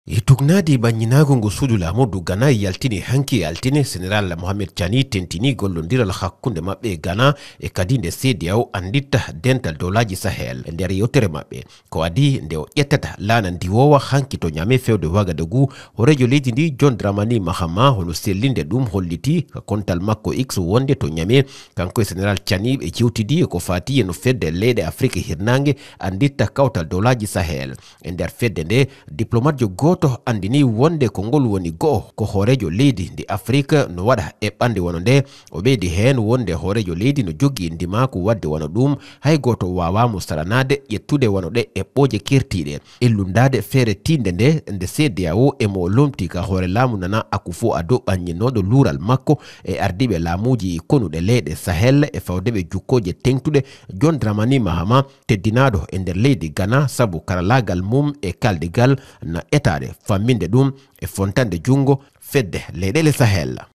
Tugnadi banyinago ngo sudu la modu Ghana yaltini hanki altine General Mohamed Chani tentini gollondiral hakkunde mabbe Ghana e kadinde CEDEAO andita dental dolaji Sahel nder yotere mabbe ko adi nde o ƴettata lana ndiwowa hanki to nyame fewde Wagadugu horejo leydi ndi John Dramani Mahama hono sellinde dum holliti kontal makko X wonde to nyame kanko e General Chani e ciwtidi ko fati no fedde leyde Afrique hirnange andita kawtal dolaji Sahel nder fedde nde diplomat goto andini wonde ko ngol woni go ko horejo leydi ndi Afrique no wada e bande wono nde o beedi hen wonde horejo leydi no jogi ndima ko wadde wono dum hay goto wawamo saranade yettude wono de e boje kirtide illundade fere tinde nde CEDEAO e mo lomti ka hore lamu nana akufo ado banyinodo lural makko e ardibe lamuji konude leyde Sahel e fawdebe jukkoje tengtude John Dramani Mahama teddinado e nder leydi Ghana sabu karalagal mum e kaldigal na etade faminde dum e fontande jungo fedde leyɗele Sahel.